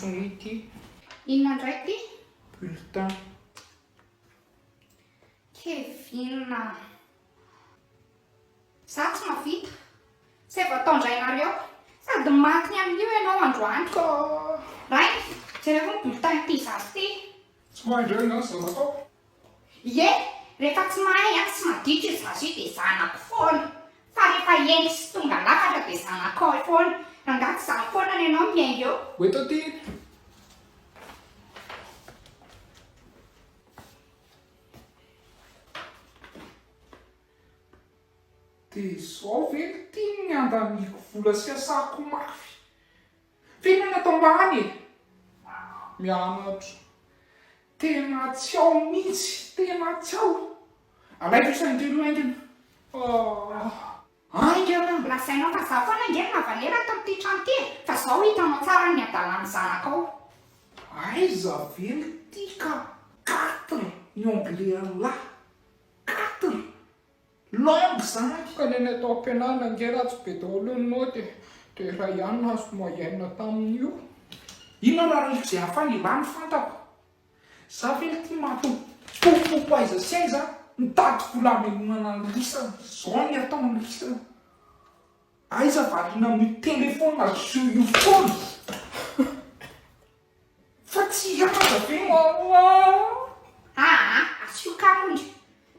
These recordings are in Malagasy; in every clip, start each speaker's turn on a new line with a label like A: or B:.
A: fourni ity.
B: Inona indray ty?
A: Bulletin.
B: Kevinina. Za tsy mahavita. Tsy vao taondrainareo. Sady matiny amin'io ianao androany. Ray, jereo ny bulletin ity zazy ty.
A: Tsy mahay indray na zanakao.
B: Ie, rehefa tsy mahay tsy maditra io zazy io dia zanako foana. Fa rehefa engy sy tonga lafatra dia zanakao foana. Rangaha tsy zany foana ny ianao miainga eo.
A: Eto aty. Dia izao ve ny tiany ny andaniako vola sy asako mafy? Fihinana atao ambany e? Mianatra. Tena tsy ao mihitsy, tena tsy ao. Alaiko isaintelo aingana. Aingana.
B: Lasainao fa za foana nge navalera ato amin'ity trano ity. Fa zao hitanao tsara ny adalan'ny zanakao.
A: Aiza ve ny tika? 4 ny anglais là. 4 langue zany. Ka ny atao am-pianarana nge raha tsy be daholo ny noty dia raha ihany nahazo moyenne tamin'io. Inona raha rivotra izay hafany ilany fantako. Za ve ty matompo aiza sy aiza mitady vola hamelomana ny lisana. Zao ny atao ny lisana. Aiza variana amin'ny telefona azo io foana. Fa tsy hiaza ve?
B: Asioka monja.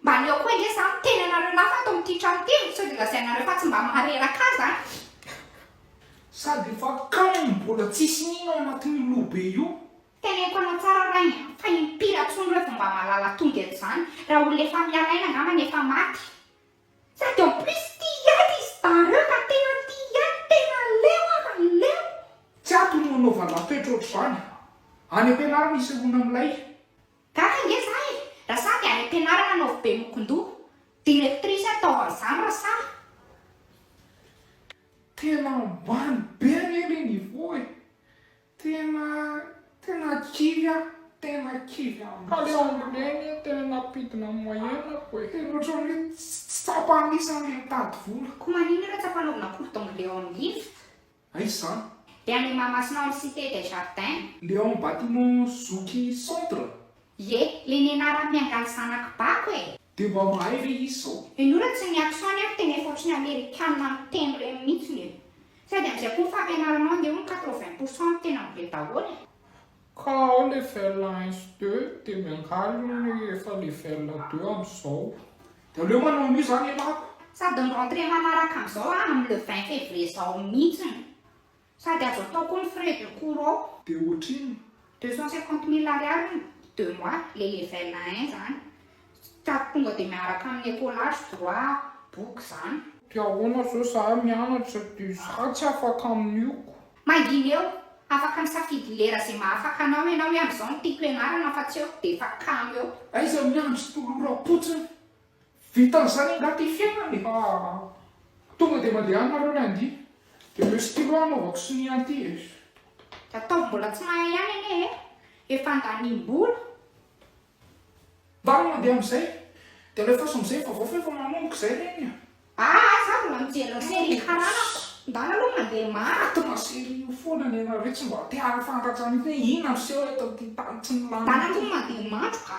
B: Mba leo koa nge za miteny anareo lafa ato amin'ity trano ity. Sao dia lazainareo fa tsy mba mareraka azy any.
A: Sady efa kamo mbola tsisy nino ao anatin'ny lobe io.
B: Teneko anao tsara rainy. Fa impira tsondro efa mba malala tonga eto-zany. Raha olona efa mialaina angambany efa maty. Sady en plus tiady izy tareo ka tena tiady, tena leo.
A: Tsy ato no anaovana toetra ohatr'izany. Any am-pianarana misy olona amin'ilay.
B: Kaka nge za e. Raha sa dia any am-pianarana anaovy be mokondoha. Direktrisy atao an'izany raha sa.
A: Tena ambany be anie niveau e. Tena kivy a. Tena kivy a. Ka le anglais tena napidina moyenne ko e. Tena ohatran'ny tsy tapa-anisan'ilay mitady vola.
B: Ko manino ireo tsy ampanaovina cours d'anglais en livre?
A: Aiza zany?
B: Dia any Mahamasina amin'ny Cité des Jardins.
A: Le ao bâtiment Zoky centre.
B: Ie, le nianarana miangaly zanako bako e.
A: Dia mba mahay ve izy zao?
B: Inona tsy ny accent ny teny efa ohatrany Amerikanina miteny ireny mihitsiny e. Sady amin'izay koa fampianaranao dia 80% tena anglais daholo e.
A: Ka ao level 1 sy 2 dia miangaly efa level 2 amin'izao. Dia aleo manao an'io zany ianako.
B: Sady ny rentrée manaraka amin'izao amin'ny le 20 février izao mihitsiny. Sady azo atao koa ny frais de cours ao.
A: Dia ohatrino?
B: 250 000 ariary 2 mois le level 1 zany. Sady tonga dia miaraka amin'ny écolage droit boky zany.
A: Dia ahoana zao za mianatra dia za tsy afaka amin'io.
B: Manginy eo, afaka misafidy lera izay mahafaka anao ianao hoe amin'izao no tiako ianarana fa tsy eo dia efa kamo eo.
A: Aiza miandry tolora-potsiny. Vitan'izany angaty fiainana e. Tonga dia mandeha anareo nandiha. Dia le stylo anaovako sy ny anty e.
B: Dia ataovy mbola tsy mahay ihany anie e. Efa andanim-bola.
A: Ndany mandeha amin'izay. Dia rehefa so amin'izay efa manomboka izay reny.
B: Za mbola mijery ny série karanako. Ndany aloha mandeha maty.
A: Tena série io foana ny ianareo tsy mba te hahafantatrany hoe inona miseho eto amin'ity tany tsy nilany.
B: Ndany aloha mandeha matro ka.